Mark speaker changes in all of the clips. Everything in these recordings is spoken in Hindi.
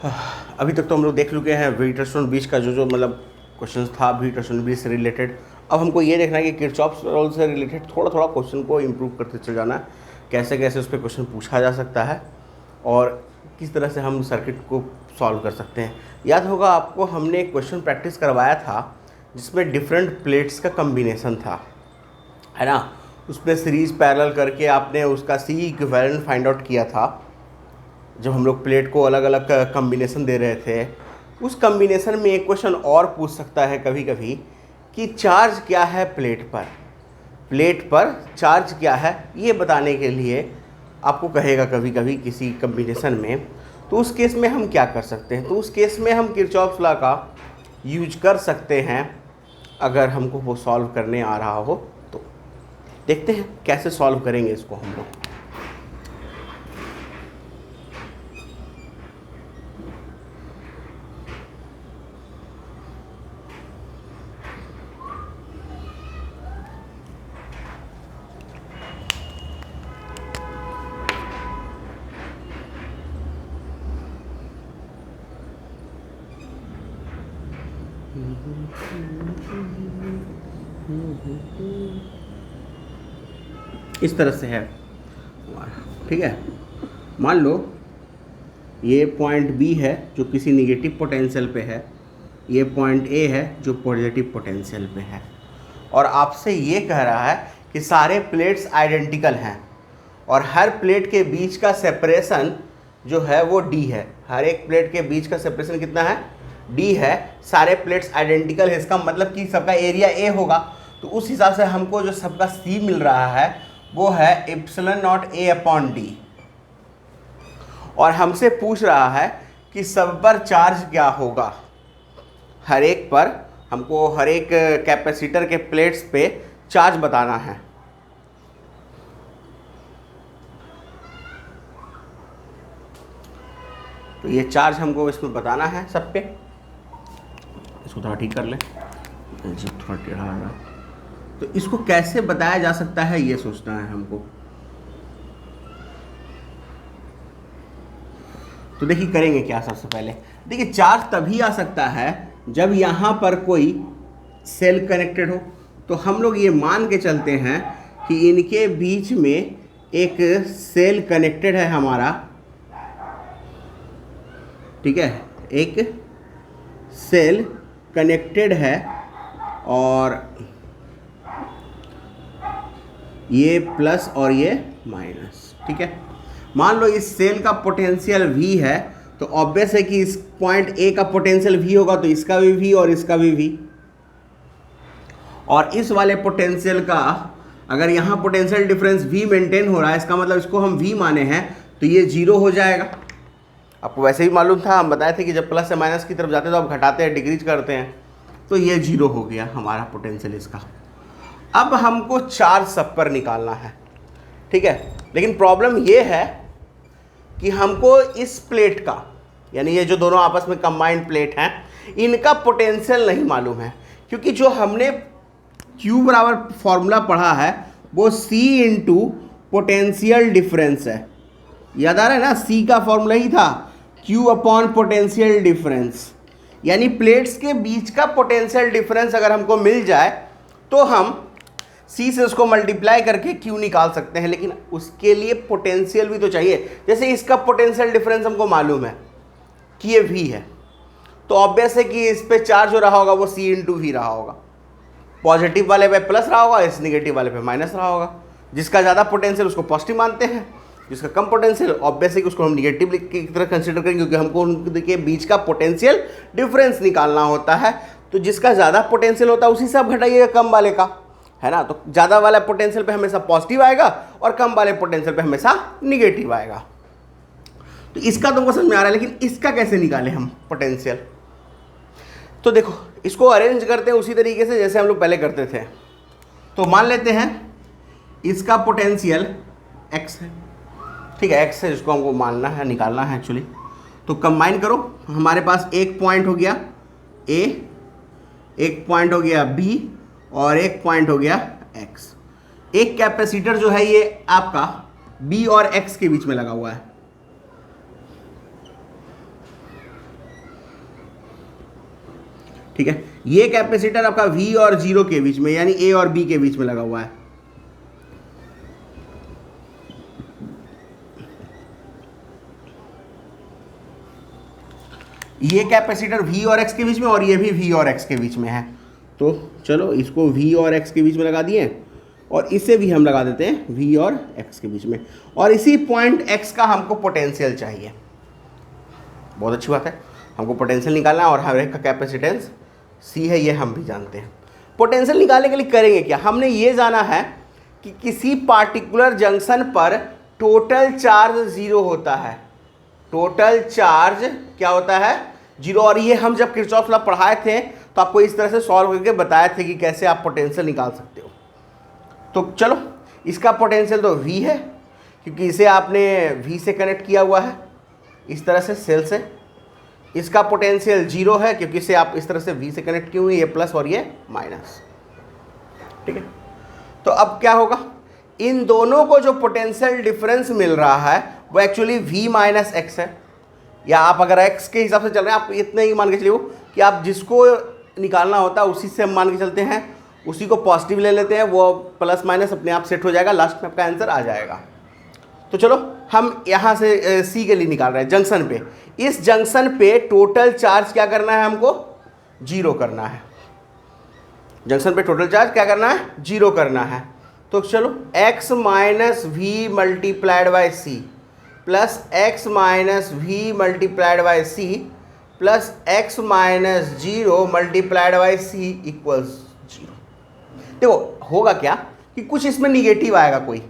Speaker 1: अभी तक तो हम लोग देख चुके हैं व्हीटस्टोन ब्रिज का जो मतलब क्वेश्चन था व्हीटस्टोन ब्रिज से रिलेटेड। अब हमको ये देखना है कि किरचॉफ्स लॉ से रिलेटेड थोड़ा थोड़ा क्वेश्चन को इम्प्रूव करते चल जाना है, कैसे कैसे उस पर क्वेश्चन पूछा जा सकता है और किस तरह से हम सर्किट को सॉल्व कर सकते हैं। याद होगा आपको, हमने एक क्वेश्चन प्रैक्टिस करवाया था जिसमें डिफरेंट प्लेट्स का कम्बिनेशन था, है ना। उसमें सीरीज पैरेलल करके आपने उसका सी इक्विवेलेंट फाइंड आउट किया था। जब हम लोग प्लेट को अलग अलग कम्बिनेशन दे रहे थे, उस कम्बिनेशन में एक क्वेश्चन और पूछ सकता है कभी कभी कि चार्ज क्या है प्लेट पर चार्ज क्या है, ये बताने के लिए आपको कहेगा कभी कभी किसी कम्बिनेशन में। तो उस केस में हम क्या कर सकते हैं, तो उस केस में हम किरचॉफ्स लॉ का यूज कर सकते हैं अगर हमको वो सॉल्व करने आ रहा हो तो। देखते हैं कैसे सॉल्व करेंगे इसको हम लोग। इस तरह से है, ठीक है। मान लो ये पॉइंट बी है जो किसी निगेटिव पोटेंशियल पे है, ये पॉइंट ए है जो पॉजिटिव पोटेंशियल पे है, और आपसे ये कह रहा है कि सारे प्लेट्स आइडेंटिकल हैं और हर प्लेट के बीच का सेपरेशन जो है वो डी है। हर एक प्लेट के बीच का सेपरेशन कितना है, डी है। सारे प्लेट्स आइडेंटिकल है, इसका मतलब कि सबका एरिया ए होगा। तो उस हिसाब से हमको जो सबका सी मिल रहा है वो है epsilon not a upon D, और हमसे पूछ रहा है कि सब पर चार्ज क्या होगा। हर एक पर हमको हर एक कैपेसिटर के प्लेट्स पे चार्ज बताना है। तो ये चार्ज हमको इसमें बताना है सब पे। इसको थोड़ा ठीक कर लें, थोड़ा टेढ़ा आ रहा है। तो इसको कैसे बताया जा सकता है ये सोचना है हमको। तो देखिए करेंगे क्या। सबसे पहले देखिए, चार्ज तभी आ सकता है जब यहाँ पर कोई सेल कनेक्टेड हो। तो हम लोग ये मान के चलते हैं कि इनके बीच में एक सेल कनेक्टेड है हमारा, ठीक है, एक सेल कनेक्टेड है और ये प्लस और ये माइनस, ठीक है। मान लो इस सेल का पोटेंशियल V है, तो ऑब्वियस है कि इस पॉइंट A का पोटेंशियल V होगा, तो इसका भी V और इसका भी V। और इस वाले पोटेंशियल का अगर यहाँ पोटेंशियल डिफरेंस V मेंटेन हो रहा है, इसका मतलब इसको हम V माने हैं, तो ये 0 हो जाएगा। आपको वैसे ही मालूम था, हम बताए थे कि जब प्लस से माइनस की तरफ जाते हैं तो आप घटाते हैं, डिक्रीज करते हैं। तो ये 0 हो गया हमारा पोटेंशियल इसका। अब हमको चार्ज सब पर निकालना है, ठीक है। लेकिन प्रॉब्लम ये है कि हमको इस प्लेट का, यानी ये जो दोनों आपस में कंबाइंड प्लेट हैं, इनका पोटेंशियल नहीं मालूम है, क्योंकि जो हमने Q बराबर फॉर्मूला पढ़ा है वो C इंटू पोटेंशियल डिफरेंस है। याद आ रहा है ना, C का फॉर्मूला ही था Q अपॉन पोटेंशियल डिफरेंस। यानी प्लेट्स के बीच का पोटेंशियल डिफरेंस अगर हमको मिल जाए तो हम C से उसको मल्टीप्लाई करके Q निकाल सकते हैं, लेकिन उसके लिए पोटेंशियल भी तो चाहिए। जैसे इसका पोटेंशियल डिफरेंस हमको मालूम है कि ये V है, तो ऑब्वियस है कि इस पे चार्ज हो रहा होगा वो C इंटू V रहा होगा। पॉजिटिव वाले पे प्लस रहा होगा, इस निगेटिव वाले पे माइनस रहा होगा। जिसका ज़्यादा पोटेंशियल उसको पॉजिटिव मानते हैं, जिसका कम पोटेंशियल ऑब्वियस है कि उसको हम निगेटिव की तरह कंसिडर करेंगे, क्योंकि हमको उनके बीच का पोटेंशियल डिफरेंस निकालना होता है। तो जिसका ज़्यादा पोटेंशियल होता है उसी से आप घटाइएगा कम वाले का, है ना। तो ज़्यादा वाला पोटेंशियल पे हमेशा पॉजिटिव आएगा और कम वाले पोटेंशियल पे हमेशा निगेटिव आएगा। तो इसका तुमको समझ में आ रहा है, लेकिन इसका कैसे निकालें हम पोटेंशियल। तो देखो, इसको अरेंज करते हैं उसी तरीके से जैसे हम लोग पहले करते थे। तो मान लेते हैं इसका पोटेंशियल x है, ठीक है, x है, जिसको हमको मानना है, निकालना है एक्चुअली। तो कंबाइन करो, हमारे पास एक पॉइंट हो गया A, एक पॉइंट हो गया B और एक पॉइंट हो गया x। एक कैपेसिटर जो है ये आपका B और x के बीच में लगा हुआ है। ठीक है, ये कैपेसिटर आपका V और 0 के बीच में यानी A और B के बीच में लगा हुआ है। ये कैपेसिटर V और X के बीच में और ये भी V और X के बीच में है। तो चलो इसको V और X के बीच में लगा दिए और इसे भी हम लगा देते हैं V और X के बीच में, और इसी पॉइंट X का हमको पोटेंशियल चाहिए। बहुत अच्छी बात है, हमको पोटेंशियल निकालना है और हर एक का कैपेसिटेंस C है, ये हम भी जानते हैं। पोटेंशियल निकालने के लिए करेंगे क्या, हमने ये जाना है कि किसी पार्टिकुलर जंक्शन पर टोटल चार्ज 0 होता है। टोटल चार्ज क्या होता है, 0। और ये हम जब किरचॉफ लॉ पढ़ाए थे तो आपको इस तरह से सॉल्व करके बताए थे कि कैसे आप पोटेंशियल निकाल सकते हो। तो चलो, इसका पोटेंशियल तो V है क्योंकि इसे आपने V से कनेक्ट किया हुआ है इस तरह से सेल से। इसका पोटेंशियल 0 है क्योंकि इसे आप इस तरह से V से कनेक्ट किए हुए, ये प्लस और ये माइनस। ठीक है, तो अब क्या होगा, इन दोनों को जो पोटेंशियल डिफरेंस मिल रहा है वो एक्चुअली V माइनस एक्स है, या आप अगर x के हिसाब से चल रहे हैं आप इतने ही मान के चलिए कि आप जिसको निकालना होता है उसी से हम मान के चलते हैं, उसी को पॉजिटिव ले लेते हैं, वो प्लस माइनस अपने आप सेट हो जाएगा, लास्ट में आपका आंसर आ जाएगा। तो चलो हम यहाँ से C के लिए निकाल रहे हैं जंक्शन पे। इस जंक्शन पे टोटल चार्ज क्या करना है, हमको 0 करना है। जंक्शन पे टोटल चार्ज क्या करना है, 0 करना है। तो चलो x minus V multiplied by C plus X minus V multiplied by C plus X minus 0 multiplied by C equals 0। देखो होगा क्या कि कुछ इसमें निगेटिव आएगा, कोई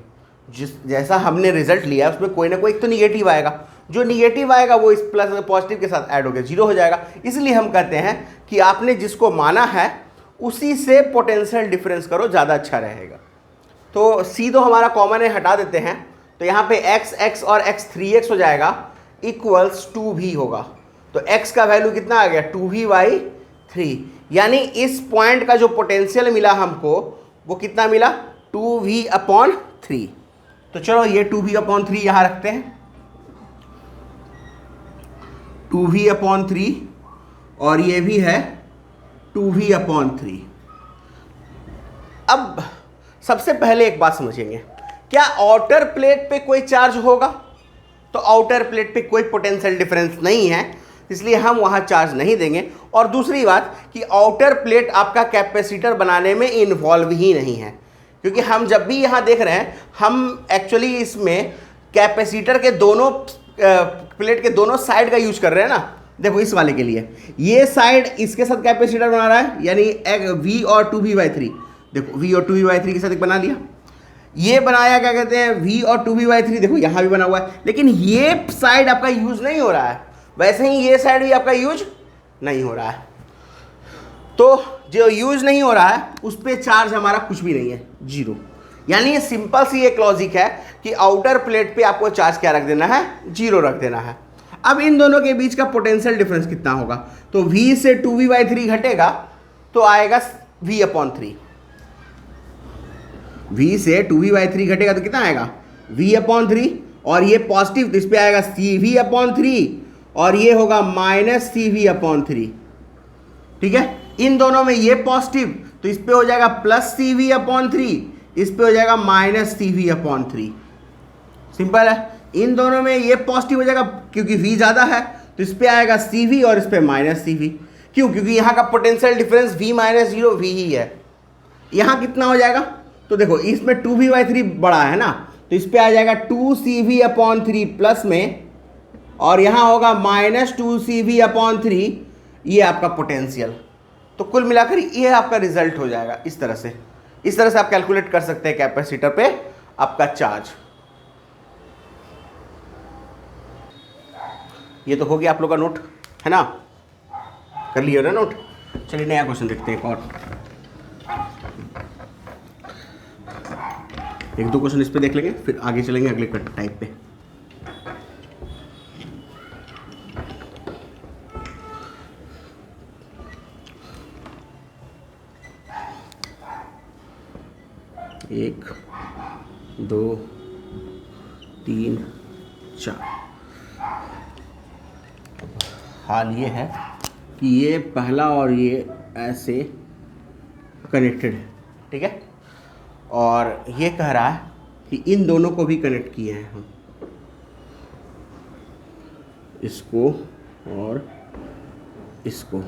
Speaker 1: जैसा हमने रिजल्ट लिया उसमें कोई ना कोई तो निगेटिव आएगा, जो निगेटिव आएगा वो इस प्लस पॉजिटिव के साथ ऐड हो गया 0 हो जाएगा। इसलिए हम कहते हैं कि आपने जिसको माना है उसी से पोटेंशियल डिफरेंस करो, ज़्यादा अच्छा रहेगा। तो C तो हमारा कॉमन है, हटा देते हैं। तो यहाँ पे x और x 3x हो जाएगा इक्वल्स 2v होगा। तो x का वैल्यू कितना आ गया, 2v/3। यानी इस पॉइंट का जो पोटेंशियल मिला हमको वो कितना मिला, 2v/3। तो चलो ये 2v/3 यहाँ रखते हैं, 2v/3 और ये भी है 2v/3। अब सबसे पहले एक बात समझेंगे, क्या आउटर प्लेट पे कोई चार्ज होगा, तो आउटर प्लेट पे कोई पोटेंशियल डिफरेंस नहीं है, इसलिए हम वहां चार्ज नहीं देंगे। और दूसरी बात कि आउटर प्लेट आपका कैपेसिटर बनाने में इन्वॉल्व ही नहीं है, क्योंकि हम जब भी यहां देख रहे हैं हम एक्चुअली इसमें कैपेसिटर के दोनों प्लेट के दोनों साइड का यूज कर रहे हैं ना। देखो इस वाले के लिए ये साइड इसके साथ कैपेसिटर बना रहा है, यानी V और 2v/3। देखो V और 2v/3 के साथ एक बना लिया, ये बनाया क्या कहते हैं V और 2v/3। देखो यहाँ भी बना हुआ है, लेकिन ये साइड आपका यूज नहीं हो रहा है, वैसे ही ये साइड भी आपका यूज नहीं हो रहा है। तो जो यूज नहीं हो रहा है उस पर चार्ज हमारा कुछ भी नहीं है, 0। यानी ये सिंपल सी एक लॉजिक है कि आउटर प्लेट पे आपको चार्ज क्या रख देना है, 0 रख देना है। अब इन दोनों के बीच का पोटेंशियल डिफरेंस कितना होगा, तो V से 2v/3 घटेगा तो आएगा V/3। V से 2v/3 घटेगा तो कितना आएगा, V/3, और ये पॉजिटिव तो इस पे आएगा CV/3 और ये होगा माइनस CV/3। ठीक है, इन दोनों में ये पॉजिटिव तो इस पे हो जाएगा प्लस CV/3, इस पे हो जाएगा माइनस CV/3। सिंपल है, इन दोनों में ये पॉजिटिव हो जाएगा क्योंकि V ज़्यादा है तो इस पे आएगा CV और इस पे माइनस CV। क्यों, क्योंकि यहाँ का पोटेंशियल डिफरेंस V - 0 V ही है। यहाँ कितना हो जाएगा, तो देखो इसमें 2v/3 बड़ा है ना, तो इस पे आ जाएगा 2CV/3 प्लस में, और यहाँ होगा माइनस 2CV/3, ये आपका पोटेंशियल। तो कुल मिलाकर ये आपका रिजल्ट हो जाएगा। इस तरह से आप कैलकुलेट कर सकते हैं कैपेसिटर पे आपका चार्ज। ये तो हो गया आप लोग का नोट, है ना, कर लिया ना नोट। चलिए नया क्वेश्चन देखते हैं, एक और 1-2 क्वेश्चन इस पे देख लेंगे, फिर आगे चलेंगे अगले टाइप पे। एक, 2, 3, 4। हाल ये है कि ये पहला और ये ऐसे कनेक्टेड है, ठीक है, और ये कह रहा है कि इन दोनों को भी कनेक्ट किए हैं हम, इसको और इसको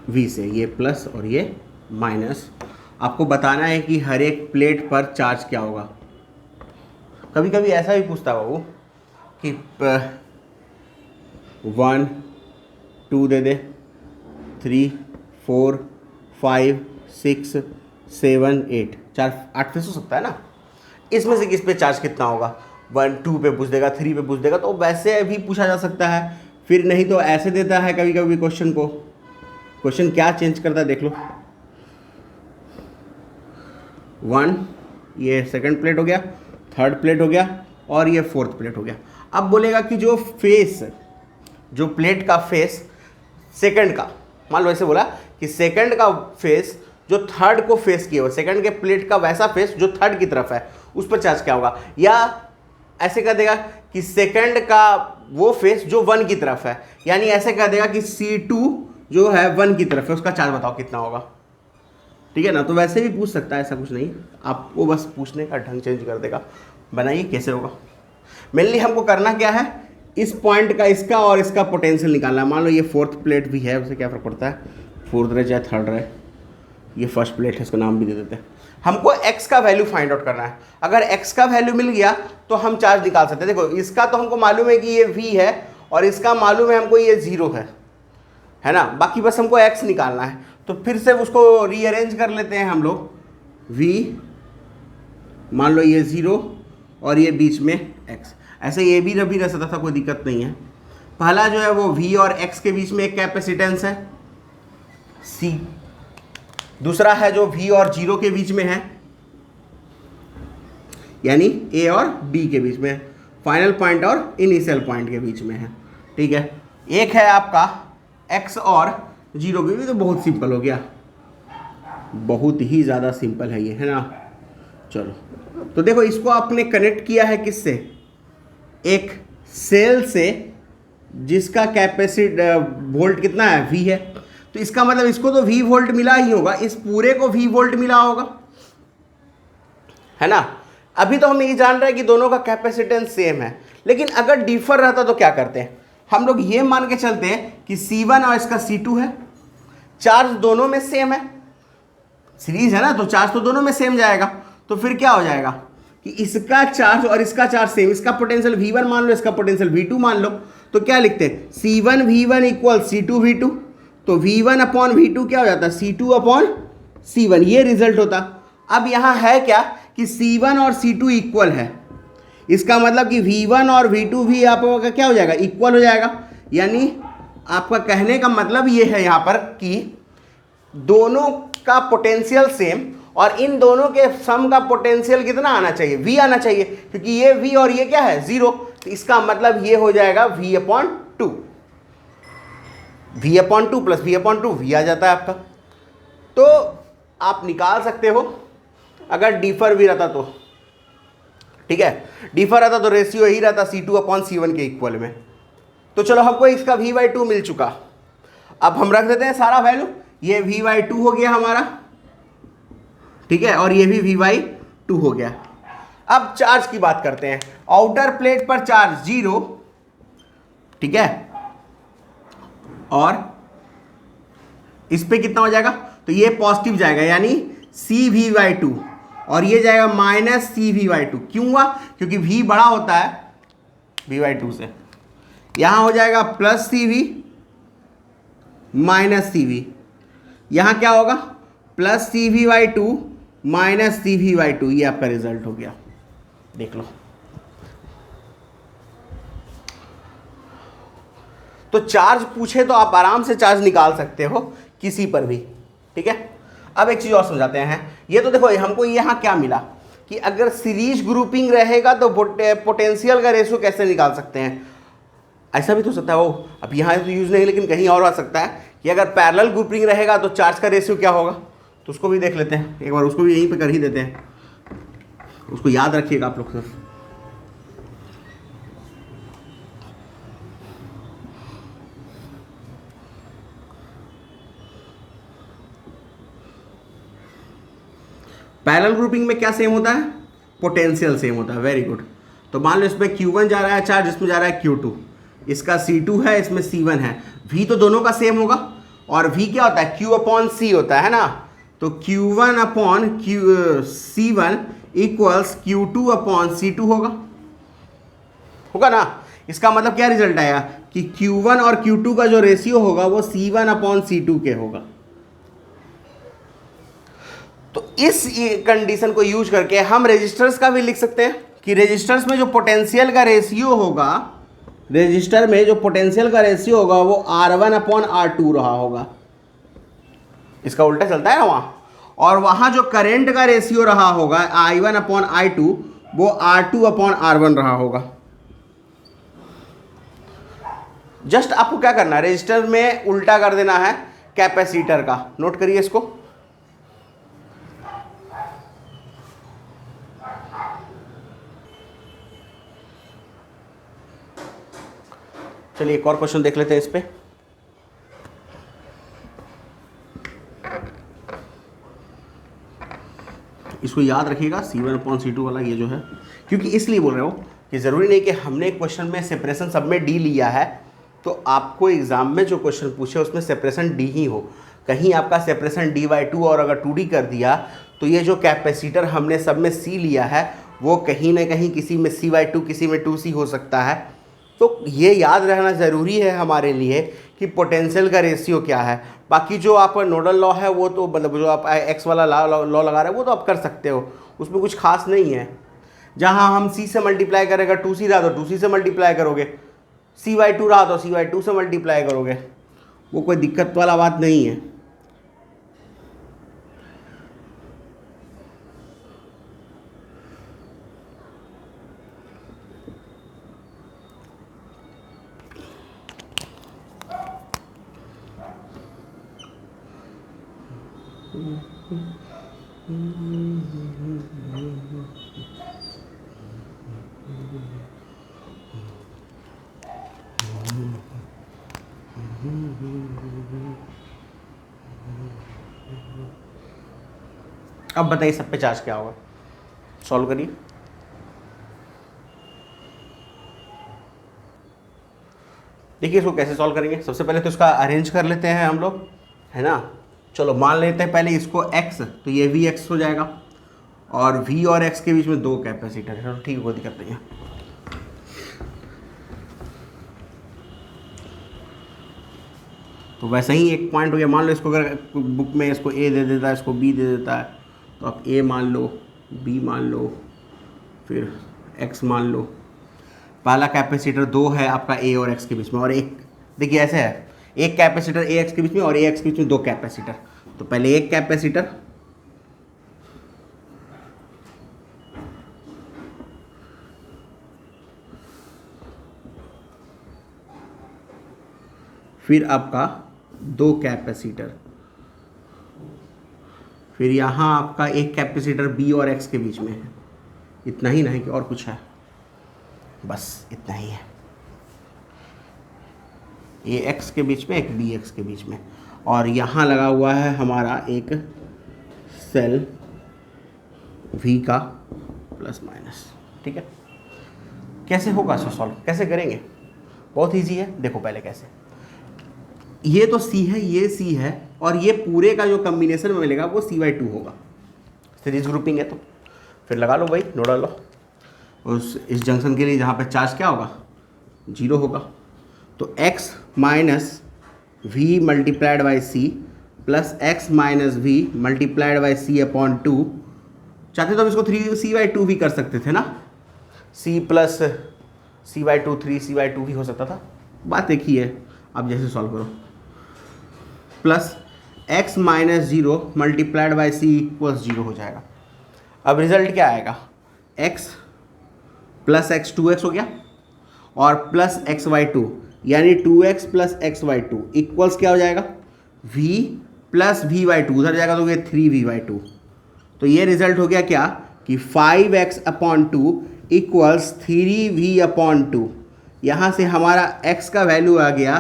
Speaker 1: V से, ये प्लस और ये माइनस। आपको बताना है कि हर एक प्लेट पर चार्ज क्या होगा। कभी कभी ऐसा भी पूछता है वो कि 1 2 दे दे, 3 4 5 6 7 8, 8 फेस हो सकता है ना, इसमें से किस पे चार्ज कितना होगा, 1 2 पे पूछ देगा, 3 पे पूछ देगा, तो वैसे भी पूछा जा सकता है। फिर नहीं तो ऐसे देता है कभी कभी क्वेश्चन को। क्वेश्चन क्या चेंज करता है देख लो, 1 ये सेकंड प्लेट हो गया, थर्ड प्लेट हो गया और ये फोर्थ प्लेट हो गया। अब बोलेगा कि जो फेस, जो प्लेट का फेस सेकंड का, मान लो ऐसे बोला कि सेकंड का फेस जो थर्ड को फेस किए हो, सेकंड के प्लेट का वैसा फेस जो थर्ड की तरफ है, उस पर चार्ज क्या होगा। या ऐसे कह देगा कि सेकंड का वो फेस जो 1 की तरफ है, यानी ऐसे कह देगा कि C2 जो है 1 की तरफ है, उसका चार्ज बताओ कितना होगा, ठीक है ना। तो वैसे भी पूछ सकता है, ऐसा कुछ नहीं, आपको बस पूछने का ढंग चेंज कर देगा। बनाइए कैसे होगा। मेनली हमको करना क्या है, इस पॉइंट का इसका और इसका पोटेंशियल निकालना है। मान लो ये फोर्थ प्लेट भी है, उसे क्या फर्क पड़ता है, फोर्थ रहे चाहे थर्ड रहे, ये फर्स्ट प्लेट है, इसका नाम भी दे देते हैं। हमको x का वैल्यू फाइंड आउट करना है। अगर x का वैल्यू मिल गया तो हम चार्ज निकाल सकते हैं। देखो इसका तो हमको मालूम है कि ये v है और इसका मालूम है हमको ये 0 है ना, बाकी बस हमको x निकालना है। तो फिर से उसको रीअरेंज कर लेते हैं हम लोग, v मान लो ये 0 और ये बीच में x, ऐसे ये भी रह सकता था, कोई दिक्कत नहीं है। पहला जो है वो v और x के बीच में एक कैपेसिटेंस है c, दूसरा है जो v और 0 के बीच में है, यानी a और b के बीच में, फाइनल पॉइंट और इनिशियल पॉइंट के बीच में है, ठीक है। एक है आपका x और 0 के बीच, तो बहुत सिंपल हो गया, बहुत ही ज़्यादा सिंपल है ये, है ना। चलो तो देखो इसको आपने कनेक्ट किया है किससे, एक सेल से जिसका वोल्ट कितना है, v है, तो इसका मतलब इसको तो v वोल्ट मिला ही होगा, इस पूरे को v वोल्ट मिला होगा, है ना। अभी तो हम ये जान रहे हैं कि दोनों का कैपेसिटेंस सेम है, लेकिन अगर डिफर रहता तो क्या करते हैं हम लोग, ये मान के चलते हैं कि C1 और इसका C2 है, चार्ज दोनों में सेम है, सीरीज है ना, तो चार्ज तो दोनों में सेम जाएगा। तो फिर क्या हो जाएगा कि इसका चार्ज और इसका चार्ज सेम, इसका पोटेंशियल V1 मान लो, इसका पोटेंशियल V2 मान लो, तो क्या लिखते हैं C1 V1 equal C2 V2, तो V1 अपॉन V2 क्या हो जाता है C2 अपॉन C1, ये रिजल्ट होता। अब यहाँ है क्या कि C1 और C2 इक्वल है, इसका मतलब कि V1 और V2 भी आपका क्या हो जाएगा, इक्वल हो जाएगा। यानी आपका कहने का मतलब ये है यहाँ पर कि दोनों का पोटेंशियल सेम और इन दोनों के सम का पोटेंशियल कितना आना चाहिए, V आना चाहिए, क्योंकि ये V और ये क्या है 0, तो इसका मतलब ये हो जाएगा V/2, V/2 plus V/2, V आ जाता है आपका। तो आप निकाल सकते हो अगर डिफर भी रहता तो, ठीक है, डिफर रहता तो रेशियो यही रहता C2/C1 के इक्वल में। तो चलो हमको इसका V/2 मिल चुका, अब हम रख देते हैं सारा वैल्यू, ये V/2 हो गया हमारा, ठीक है, और ये भी V/2 हो गया। अब चार्ज की बात करते हैं, आउटर प्लेट पर चार्ज 0, ठीक है, और इस पे कितना हो जाएगा, तो ये पॉजिटिव जाएगा यानी CV/2 और ये जाएगा माइनस CV/2। क्यों हुआ, क्योंकि V बड़ा होता है V/2 से, यहां हो जाएगा प्लस CV माइनस CV, यहां क्या होगा प्लस CV/2 माइनस CV/2, ये आपका रिजल्ट हो गया, देख लो। तो चार्ज पूछे तो आप आराम से चार्ज निकाल सकते हो किसी पर भी, ठीक है। अब एक चीज और समझाते हैं, ये तो देखो हमको यहाँ क्या मिला कि अगर सीरीज ग्रुपिंग रहेगा तो पोटेंशियल का रेशियो कैसे निकाल सकते हैं। ऐसा भी तो हो सकता है, वो अब यहाँ तो यूज नहीं, लेकिन कहीं और आ सकता है कि अगर पैरेलल ग्रुपिंग रहेगा तो चार्ज का रेशियो क्या होगा, तो उसको भी देख लेते हैं एक बार, उसको भी यहीं पे कर ही देते हैं, उसको याद रखिएगा आप लोग सिर्फ। पैरेलल ग्रुपिंग में क्या सेम होता है? पोटेंशियल सेम होता है। Very good. तो मान लो इसमें Q1 जा रहा है चार्ज, इसमें जा रहा है Q2, इसका C2 है, इसमें C1 है। V तो दोनों का सेम होगा, और V क्या होता है? Q अपॉन C होता है ना। तो Q1 upon C1 equals Q2 upon C2 होगा ना। इसका मतलब क्या रिजल्ट आया कि Q1 और Q2 का जो रेशियो होगा वो C1 अपॉन C2 के होगा। तो इस कंडीशन को यूज करके हम रेजिस्टर्स का भी लिख सकते हैं कि रेजिस्टर्स में जो पोटेंशियल का रेशियो होगा, रेजिस्टर में जो पोटेंशियल का रेशियो होगा वो R1 अपॉन R2 रहा होगा। इसका उल्टा चलता है ना वहाँ। और वहाँ जो करंट का रेशियो रहा होगा I1 अपॉन I2 वो R2 अपॉन R1 रहा होगा। जस्ट आपको क्या करना है, रेजिस्टर में उल्टा कर देना है कैपेसिटर का। नोट करिए इसको। चलिए एक और क्वेश्चन देख लेते हैं इस पे। इसको याद रखिएगा C1 अपॉन C2 वाला ये जो है, क्योंकि इसलिए बोल रहे हो कि ज़रूरी नहीं कि हमने क्वेश्चन में सेपरेशन सब में D लिया है तो आपको एग्जाम में जो क्वेश्चन पूछे उसमें सेपरेशन D ही हो। कहीं आपका सेपरेशन D/2 और अगर 2D कर दिया तो ये जो कैपेसिटर हमने सब में C लिया है वो कहीं ना कहीं किसी में C/2 किसी में 2C हो सकता है। तो ये याद रहना ज़रूरी है हमारे लिए कि पोटेंशियल का रेशियो क्या है। बाकी जो आपका नोडल लॉ है वो तो मतलब जो आप एक्स वाला लॉ लगा रहे हो वो तो आप कर सकते हो, उसमें कुछ खास नहीं है। जहाँ हम C से मल्टीप्लाई करेगा 2C रहा तो 2C से मल्टीप्लाई करोगे, C/2 रहा तो C/2 से मल्टीप्लाई करोगे, वो कोई दिक्कत वाला बात नहीं है। अब बताइए सब पे चार्ज क्या होगा, सॉल्व करिए। देखिए इसको कैसे सॉल्व करेंगे। सबसे पहले तो इसका अरेंज कर लेते हैं हम लोग, है ना। चलो मान लेते हैं पहले इसको x, तो ये Vx हो जाएगा और V और x के बीच में दो कैपेसिटर है, तो ठीक है कोई दिक्कत नहीं है। तो वैसे ही एक पॉइंट हो गया। मान लो इसको अगर बुक में इसको A दे देता है, इसको B दे देता है, तो आप A मान लो, B मान लो, फिर x मान लो। पहला कैपेसिटर 2 है आपका A और x के बीच में, और एक देखिए ऐसे है, एक कैपेसिटर AX के बीच में और AX के बीच में दो कैपेसिटर। तो पहले एक कैपेसिटर, फिर आपका दो कैपेसिटर, फिर यहाँ आपका एक कैपेसिटर B और X के बीच में है। इतना ही नहीं कि और कुछ है, बस इतना ही है। AX के बीच में, एक BX के बीच में, और यहाँ लगा हुआ है हमारा एक सेल V का प्लस माइनस। ठीक है, कैसे होगा इसको सॉल्व, कैसे करेंगे? बहुत इजी है। देखो पहले कैसे, ये तो C है, ये C है, और ये पूरे का जो कम्बिनेशन में मिलेगा वो C/2 होगा। सीरीज ग्रुपिंग है तो फिर लगा लो भाई नोडल लॉ। उस इस जंक्शन के लिए जहाँ पे चार्ज क्या होगा, 0 होगा। तो x minus V multiplied by C plus x minus V multiplied by C upon 2। चाहते तो हम इसको 3C/2 भी कर सकते थे ना, C प्लस C/2 3C/2 भी हो सकता था। बात एक ही है, आप जैसे सॉल्व करो। Plus x minus 0 multiplied by C equals 0 हो जाएगा। अब रिजल्ट क्या आएगा, x प्लस x 2x हो गया, और प्लस x/2 यानी 2x प्लस x/2 इक्वल्स क्या हो जाएगा, v प्लस v/2, उधर जाएगा तो ये 3v/2। तो ये रिजल्ट हो गया क्या कि 5x upon 2 equals 3v upon 2। यहाँ से हमारा x का वैल्यू आ गया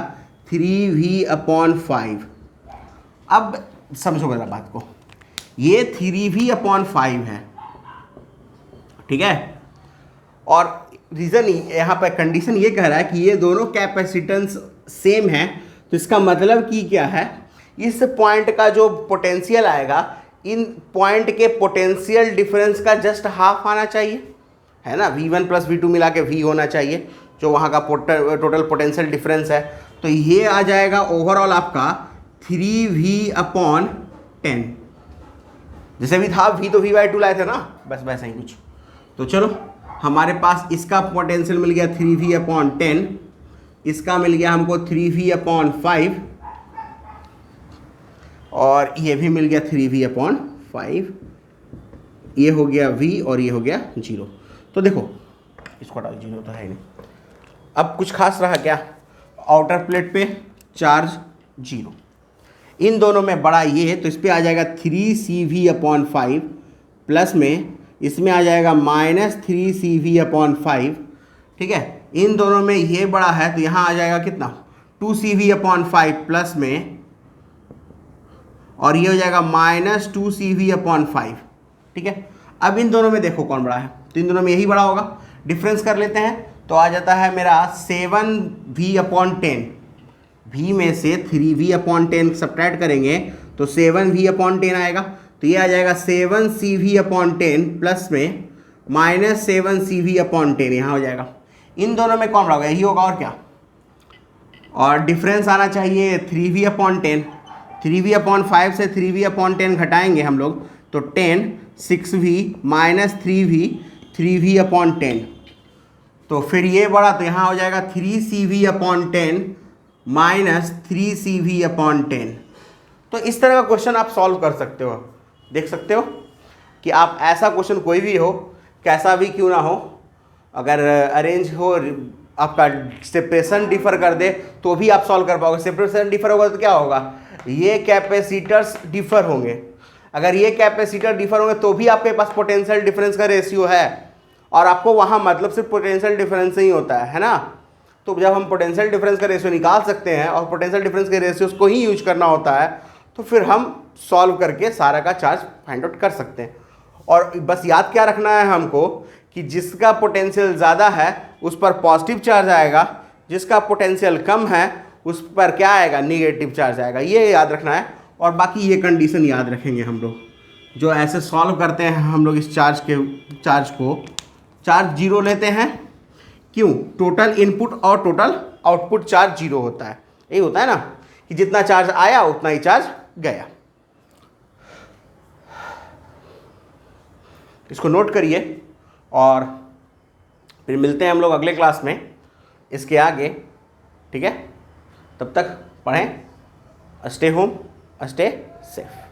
Speaker 1: 3v अपॉन 5। अब समझो मेरा बात को, ये 3v/5 है, ठीक है। और रीज़न यहाँ पर कंडीशन ये कह रहा है कि ये दोनों कैपेसिटेंस सेम है, तो इसका मतलब कि क्या है, इस पॉइंट का जो पोटेंशियल आएगा इन पॉइंट के पोटेंशियल डिफरेंस का जस्ट हाफ आना चाहिए, है ना। v1 + v2 मिला के v होना चाहिए, जो वहाँ का टोटल पोटेंशियल डिफरेंस है। तो ये आ जाएगा ओवरऑल आपका 3v/10, जैसे भी था v तो v/2 लाए थे ना, बस वैसा ही कुछ। तो चलो हमारे पास इसका पोटेंशियल मिल गया 3v/10, इसका मिल गया हमको 3v/5, और ये भी मिल गया 3v/5, ये हो गया v और ये हो गया 0। तो देखो इसको हटाओ, 0 तो है नहीं। अब कुछ खास रहा क्या, आउटर प्लेट पे चार्ज 0, इन दोनों में बड़ा ये है, तो इस पर आ जाएगा 3cv/5, प्लस में इसमें आ जाएगा -3cv/5, ठीक है। इन दोनों में ये बड़ा है, तो यहाँ आ जाएगा कितना, 2cv/5 प्लस में, और ये हो जाएगा -2cv/5, ठीक है। अब इन दोनों में देखो कौन बड़ा है, तो इन दोनों में यही बड़ा होगा। डिफरेंस कर लेते हैं, तो आ जाता है मेरा 7v/10, v में से 3v/10 सब्ट्रैक्ट करेंगे तो 7v/10 आएगा, तो ये आ जाएगा 7cv/10 प्लस में -7cv/10, यहाँ हो जाएगा। इन दोनों में कौन बड़ा होगा, यही होगा और क्या, और डिफरेंस आना चाहिए 3v/10, 3v/5 से 3v/10 घटाएंगे हम लोग, तो 10, 6v -3v, 3v/10, तो फिर ये बड़ा, तो यहाँ हो जाएगा 3cv/10 -3cv/10। तो इस तरह का क्वेश्चन आप सॉल्व कर सकते हो, देख सकते हो कि आप ऐसा क्वेश्चन कोई भी हो, कैसा भी क्यों ना हो, अगर अरेंज हो, आपका सेपरेशन डिफर कर दे तो भी आप सॉल्व कर पाओगे। सेपरेशन डिफर होगा तो क्या होगा, ये कैपेसिटर्स डिफर होंगे, अगर ये कैपेसिटर डिफर होंगे तो भी आपके पास पोटेंशियल डिफरेंस का रेशियो है, और आपको वहाँ मतलब सिर्फ पोटेंशियल डिफरेंस ही होता है ना। तो जब हम पोटेंशियल डिफरेंस का रेशियो निकाल सकते हैं और पोटेंशियल डिफरेंस के रेशियोज को ही यूज करना होता है, तो फिर हम सॉल्व करके सारा का चार्ज फाइंड आउट कर सकते हैं। और बस याद क्या रखना है हमको कि जिसका पोटेंशियल ज़्यादा है उस पर पॉजिटिव चार्ज आएगा, जिसका पोटेंशियल कम है उस पर क्या आएगा, निगेटिव चार्ज आएगा, ये याद रखना है। और बाकी ये कंडीशन याद रखेंगे हम लोग, जो ऐसे सॉल्व करते हैं हम लोग इस चार्ज को चार्ज 0 लेते हैं, क्यों, टोटल इनपुट और टोटल आउटपुट चार्ज 0 होता है। यही होता है ना कि जितना चार्ज आया उतना ही चार्ज गया। इसको नोट करिए, और फिर मिलते हैं हम लोग अगले क्लास में इसके आगे, ठीक है। तब तक पढ़ें, स्टे होम, स्टे सेफ।